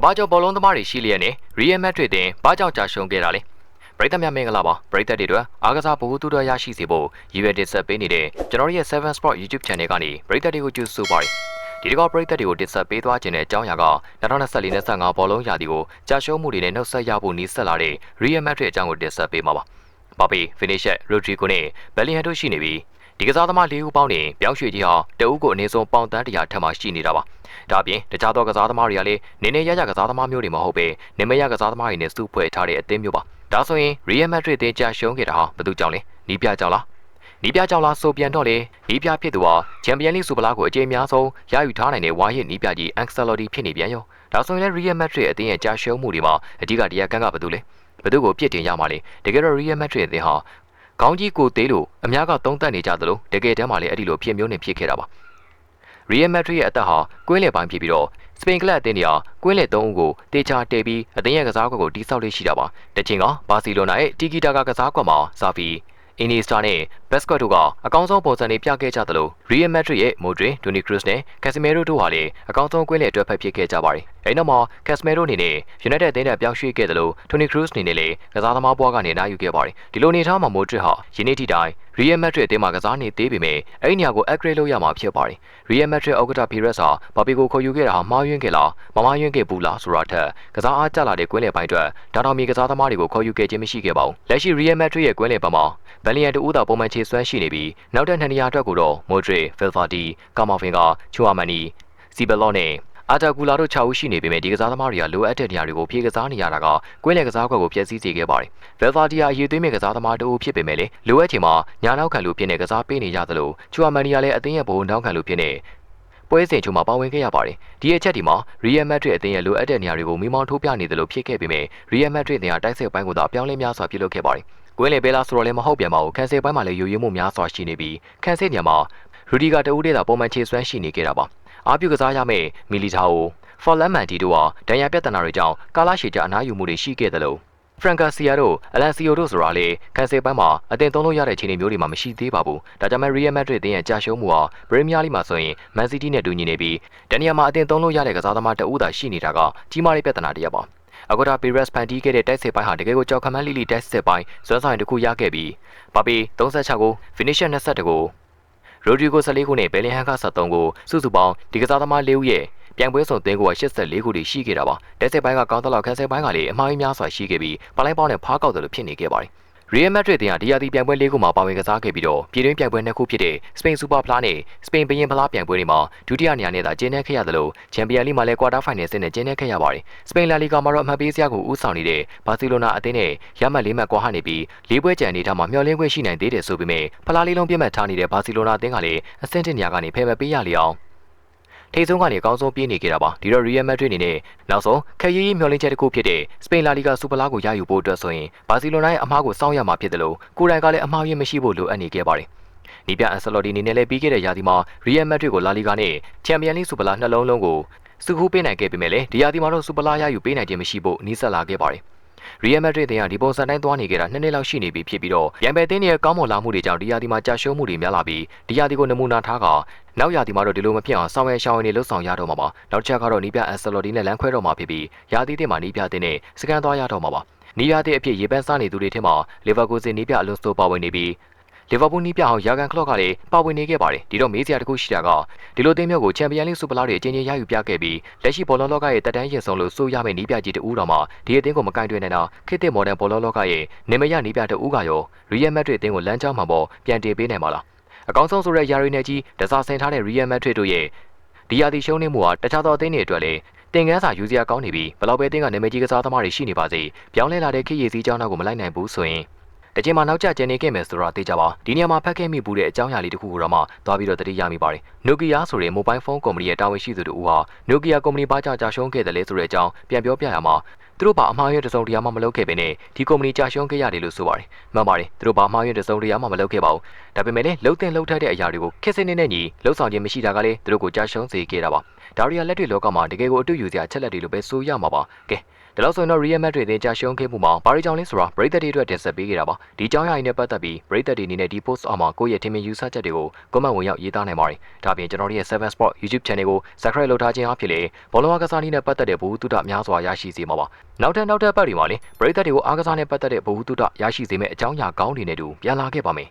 ဘာကြောင့်ဘောလုံးသမားတွေရှိလျက်နဲ့ရီယယ်မက်ဒရစ်တင်ဘာကြောင့်ကြာရှုံးခဲ့တာလဲပရိသတ်များမင်္ဂလာပါပရိသတ်တွေအတွက်အားကစားဗဟုသုတရရှိစေဖို့ရည်ရွယ်တင်ဆက်ပေးနေတဲ့ကျွန်တော်ရဲ့ Seven Sport YouTube Channel ကနေပရိသတ်တွေကိုကြိုဆိုပါရစေဒီတစ်ခါပရိသတ်တွေကိုတင်ဆက်ပေးသွားခြင်းတဲ့အကြောင်းအရာက2024-25ဘောလုံးရာသီကိုကြာရှုံးမှုတွေနဲ့နှုတ်ဆက်ရဖို့နီးစပ်လာတဲ့ရီယယ်မက်ဒရစ်အကြောင်းကိုတင်ဆက်ပေးမှာပါဘာပေ Finisher Rodrigo နဲ့ Bellingham တို့ရှိနေပြီးဒီကစားသမား၄ဦးပေါင်းနေပြောင်းရွှေ့ကြီးဟာတအုပ်ကိုအနည်းဆုံးပေါင်တန်း100ထက်မှရှိနေတာပါဒါအပြင်တခြားသောကစားသမားတွေကလည်းနည်းနည်းရရကစားသမားမျိုးတွေမဟုတ်ပဲနေမရကစားသမားတွေနဲ့စုဖွဲ့ထားတဲ့အသင်းမျိုးပါဒါဆိုရင် Real Madrid တင်ကြာရှုံးခဲ့တာဟာဘယ်သူကြောင့်လဲနီးပြကြောင့်လားနီးပြကြောင့်လားဆိုပြန်တော့လေနီးပြဖြစ်သူဟာချန်ပီယံလိစူပလာကိုအကြိမ်များဆုံးရယူထားနိုင်တဲ့ဝါရစ်နီးပြကြီး Ancelotti ဖြစ်နေပြန်ရောဒါဆိုရင်လည်း Real Madrid အသင်းရဲ့ကြာရှုံးမှုတွေမှာအဓိကတရားကန်းကဘယ်သူလဲဘယ်သူကိုပြစ်တင်ရမှာလဲတကယ်တော့ Real Madrid အသင်းဟာကောင်းကြီးကိုသေးလို့အများကသုံးသပ်နေကြသလိုတကယ်တမ်းမှာလည်းအဲ့ဒီလိုဖြစ်မျိုးနဲ့ဖြစ်ခဲ့တာပါReal Madrid ရဲ့အသက်ဟာကွင်းလယ်ပိုင်းဖြစ်ပြီးတော့စပိန်ကလပ်အသင်းတွေကကွင်းလယ်3ဦးကိုတေချာတည်ပြီးအသင်းရဲ့ကစားကွက်ကိုတိစောက်လေးရှိတာပါတချင်ကဘာစီလိုနာရဲ့တီကီတာကကစားကွက်မှာဇာဖီအီနီစတာနဲ့ဘက်စကွက်တို့ကအကောင်းဆုံးပုံစံတွေပြခဲ့ကြသလို Real Madrid ရဲ့ Modric, Toni Kroos နဲ့ Casemiro တို့ဟာလည်းအကောင်းဆုံးကွင်းလယ်အတွက်ဖက်ဖြစ်ခဲ့ကြပါတယ်အဲဒီနောက်မှာ Casemiro အနေနဲ့ United အသင်းနဲ့ပြောင်းရွှေ့ခဲ့တယ်လို့ Toni Kroos အနေနဲ့လည်းကစားသမားဘွားကနေနိုင်ယူခဲ့ပါတယ်ဒီလိုနေထားမှာ Modric ဟာယနေ့ထိတိုင်Real Madrid အသင်းမှာကစားနေသေးပေမဲ့အဲ့ဒီနေရာကို upgrade လုပ်ရမှာဖြစ်ပါတယ် Real Madrid ဥက္ကဋ္ဌ Perez ဟာဘာပီကိုခေါ်ယူခဲ့တာဟာမှားယွင်းခဲ့လားမမှားယွင်းခဲ့ဘူးလားဆိုတာထက်ကစားအားကျလာတဲ့ကွင်းလယ်ပိုင်းအတွက်ဒါတော်မီကစားသမားတွေကိုခေါ်ယူခဲ့ခြင်းမရှိခဲ့ပါဘူးလက်ရှိ Real Madrid ရဲ့ကွင်းလယ်ပိုင်းမှာBellingham တူဦးသာပုံမှန်ခြေစွမ်းရှိနေပြီးနောက်တဲ့2နေရာအတွက်ကိုတော့ Modric, Valverde, Camavinga, Tchouameni, Ceballos နဲ့အာတာဂူလာတို့6ဦးရှိနေပေမဲ့ဒီကစားသမားတွေကလိုအပ်တဲ့နေရာတွေကိုဖြည့်ကစားနေရတာကကွင်းလယ်ကစားကွက်ကိုဖျက်ဆီးစေခဲ့ပါတယ်။ Valverde အရေးသွေးမဲ့ကစားသမားတို့ဖြစ်ပေမဲ့လေလိုအပ်ချိန်မှာညာနောက်ခံလူဖြစ်နေကစားပေးနေကြသလို Tchouameni ကလည်းအသင်းရဲ့ဘုံနောက်ခံလူဖြစ်နေပွဲစဉ်ချို့မှာပါဝင်ခဲ့ရပါတယ်။ဒီအချက်ဒီမှာ Real Madrid အသင်းရဲ့လိုအပ်တဲ့နေရာတွေကိုမိမောင်းထိုးပြနေတယ်လို့ဖြစ်ခဲ့ပေမဲ့ Real Madrid အသင်းကတိုက်စစ်ပိုင်းကိုသာအပြောင်းလဲများစွာပြုလုပ်ခဲ့ပါတယ်။ကွင်းလယ်ပဲလားဆိုတော့လည်းမဟုတ်ပြန်ပါဘူး။ကန်ဆယ်ပိုင်းမှာလည်းယိုယွင်းမှုများစွာရှိနေပြီးကန်ဆယ်ညမှာရူဒီဂါတဦးတည်းသာပုံမှန်ခြေစွမ်းရှိနေခဲ့တာပါ။အားပြုကစားရမယ့်မီလီတာအိုဖော်လန်မန်တီတို့ဟာဒဏ်ရာပြဿနာတွေကြောင့်ကာလာရှီကြအနားယူမှုတွေရှိခဲ့တယ်လို့ဖရန်ကာစီယာတို့အလန်စီယိုတို့ဆိုတာလေကန်ဆယ်ပိုင်းမှာအတင်သုံးလို့ရတဲ့ခြေနေမျိုးတွေမှာမရှိသေးပါဘူးဒါကြောင့် Real Madrid အသင်းရဲ့ကြာရှုံးမှုဟာပရီးမီးယားလိမှာဆိုရင် Man City နဲ့တူညီနေပြီးတနေရာမှာအတင်သုံးလို့ရတဲ့ကစားသမားတအုပ်သာရှိနေတာကကြီးမားတဲ့ပြဿနာတစ်ရပ်ပါအကွာတာပီရက်စ်ဖန်တီးခဲ့တဲ့တိုက်စစ်ပိုင်းဟာတကယ်ကိုကြောက်ခမန်းလိလိတိုက်စစ်ပိုင်းစွမ်းဆောင်တစ်ခုရခဲ့ပြီးဘာပီ36ကို Finisher 22ကိုRodrigo 14ခုနဲ့ Bellingham 73ကိုစုစုပေါင်းဒီကစားသမား4ဦးရဲ့ပြိုင်ပွဲစုံသွင်းကို84ခုတည်ရှိခဲ့တာပါတိုက်စစ်ပိုင်းကကောင်းတော့ကန်ဆယ်ပိုင်းကလည်းအမှားကြီးများစွာရှိခဲ့ပြီးပလိုင်းပေါင်းနဲ့ဖားကောက်တယ်လို့ဖြစ်နေခဲ့ပါတယ်Real Madrid တင်ဟာဒီယာတီပြိုင်ပွဲ၄ခုမှာပါဝင်ကစားခဲ့ပြီးတော့ပြည်တွင်းပြိုင်ပွဲ2ခုဖြစ်တဲ့ Spain Super ဖလားနဲ့ Spain ဘရင်ဖလားပြိုင်ပွဲတွေမှာဒုတိယနေရာနဲ့သာကျင်းနေခဲ့ရတယ်လို့ Champions League မှာလည်း Quarter Final ဆင့်နဲ့ကျင်းနေခဲ့ရပါတယ်။ Spain La Liga မှာတော့အမှတ်ပေးစရာကိုဦးဆောင်နေတဲ့ Barcelona အသင်းနဲ့ရမှတ်၄မှတ်ကွာဟနေပြီး၄ပွဲကြံနေတာမှာမျှော်လင့်ခွင့်ရှိနိုင်သေးတယ်ဆိုပေမဲ့ဖလားလေးလုံးပြတ်မှတ်ထားနေတဲ့ Barcelona အသင်းကလည်းအဆင့်တစ်နေရာကနေဖယ်မပေးရလေအောင်ထိပ်ဆုံးကနေအကောင်းဆုံးပြေးနေကြတာပါဒီတော့ Real Madrid အနေနဲ့နောက်ဆုံးခက်ရည်ရည်မျှော်လင့်ချက်တစ်ခုဖြစ်တဲ့ Spain La Liga Super ကိုရယူဖို့အတွက်ဆိုရင်ဘာစီလိုနာရဲ့အမှားကိုစောင့်ရမှာဖြစ်တယ်လို့ကိုယ်တိုင်ကလည်းအမှားရင်းမရှိဖို့လိုအပ်နေခဲ့ပါတယ်နီးပြ Ancelotti အနေနဲ့လည်းပြီးခဲ့တဲ့ရာသီမှာ Real Madrid ကို La Liga နဲ့ Champions League Super နှလုံးကိုစုခုပေးနိုင်ခဲ့ပေမဲ့လည်းဒီရာသီမှာတော့ Super ရယူပေးနိုင်ခြင်းမရှိဖို့နီးစပ်လာခဲ့ပါတယ်Real Madrid တင်ကဒီပုံစံတိုင်းသွားနေကြတာ2နှစ်လောက်ရှိနေပြီဖြစ်ပြီးတော့ရန်ဘယ်တင်းရဲ့ကောင်းမွန်လာမှုတွေကြောင့်ဒီရာသီမှာကြာရှုံးမှုတွေများလာပြီးဒီရာသီကိုနမူနာထားကနောက်ရာသီမှာတော့ဒီလိုမဖြစ်အောင်ဆောင်ရွက်ရှောင်ရည်နေလှုပ်ဆောင်ရတော့မှာပါနောက်တစ်ချက်ကတော့နီးပြ Ancelotti နဲ့လမ်းခွဲတော့မှာဖြစ်ပြီးရာသီတင်မှာနီးပြတင်နဲ့စကန်သွားရတော့မှာပါနီးပြတဲ့အဖြစ်ရေပန်းစားနေသူတွေထင်မှာလီဗာပူးနီးပြအလွန်ဆိုပါဝင်နေပြီးလီဗာပူးနီးပြအောင်ယာဂန်ကလော့ကလည်းပါဝင်နေခဲ့ပါတယ်ဒီတော့မေးစရာတစ်ခုရှိတာကဒီလိုအသင်းမျိုးကိုချန်ပီယံလိစူပလာတွေအချင်းချင်းရယူပြခဲ့ပြီးလက်ရှိဘောလုံးလောကရဲ့တက်တန်းရင်ဆုံးလို့ဆိုရမယ့်နီးပြကြီးတူတော်မှာဒီအသင်းကိုမကင်တွယ်နိုင်တာခေတ်သစ်မော်ဒန်ဘောလုံးလောကရဲ့နေမရနီးပြတူကရော Real Madrid အသင်းကိုလမ်းကြောင်းမှာပေါ်ပြန်တည်ပေးနိုင်ပါလားအကောင်းဆုံးဆိုတဲ့ယာရီနယ်ကြီးတစားဆင်ထားတဲ့ Real Madrid တို့ရဲ့ဒီယာတီရှုံးနေမှုဟာတခြားသောအသင်းတွေအတွက်လည်းတင်ကန်းစာယူစရာကောင်းနေပြီးဘလောက်ပဲအသင်းကနာမည်ကြီးကစားသမားတွေရှိနေပါစေပြောင်းလဲလာတဲ့ခေတ်ရည်စည်းကြောင်းကိုမလိုက်နိုင်ဘူးဆိုရင်တကြင်မှာနောက်ကျကျနေခဲ့မယ်ဆိုတာသိကြပါဒီနေရာမှာဖတ်ခဲ့မိဘူးတဲ့အကြောင်းအရာလေးတစ်ခုကိုတော့မှသွားပြီးတော့တတိယမိပါတယ် Nokia ဆိုတဲ့ mobile phone company ရဲ့တာဝန်ရှိသူတို့ဟာ Nokia company ဘာကြောင့်ကြာရှုံးခဲ့တယ်လဲဆိုတဲ့အကြောင်းပြန်ပြောပြရမှာသူတို့ဘာအမှားယွင်းတစုံတရာမှမလုပ်ခဲ့ပေနဲ့ဒီ company ကြာရှုံးခဲ့ရတယ်လို့ဆိုပါတယ်မှန်ပါတယ်သူတို့ဘာအမှားယွင်းတစုံတရာမှမလုပ်ခဲ့ပါဘူးဒါပေမဲ့လည်းလှုပ်တင်လှုပ်ထက်တဲ့အရာတွေကိုခက်စင်းနေနဲ့ညီလှုပ်ဆောင်ခြင်းမရှိတာကလည်းသူတို့ကိုကြာရှုံးစေခဲ့တာပါ ဒါရီယာလက်တွေလောကမှာတကယ်ကိုအတူယူစရာချက်လက်တွေလို့ပဲဆိုရမှာပါကဲဒါလို့ဆိုရင်တော့ Real Madrid တင်ကြာရှုံးခဲ့မှုမှာဘာတွေကြောင့်လဲဆိုတော့ပရိသတ်တွေအတွက်တင်ဆက်ပေးခဲ့တာပါဒီကြောင်းရိုင်းနဲ့ပတ်သက်ပြီးပရိသတ်တွေအနေနဲ့ဒီ post အောက်မှာကိုယ့်ရဲ့ထင်မြင်ယူဆချက်တွေကို comment ဝင်ရောက်ရေးသားနိုင်ပါတယ်ဒါပြင်ကျွန်တော်တို့ရဲ့7 Sport YouTube channel ကို subscribe လုပ်ထားခြင်းအဖြစ်လေဘောလုံးကစားနည်းနဲ့ပတ်သက်တဲ့ဗဟုသုတများစွာရရှိစေမှာပါနောက်ထပ်ပတ်တွေမှာလေပရိသတ်တွေကိုအားကစားနဲ့ပတ်သက်တဲ့ဗဟုသုတရရှိစေမယ့်အကြောင်းအရာကောင်းတွေနဲ့တူပြန်လာခဲ့ပါမယ်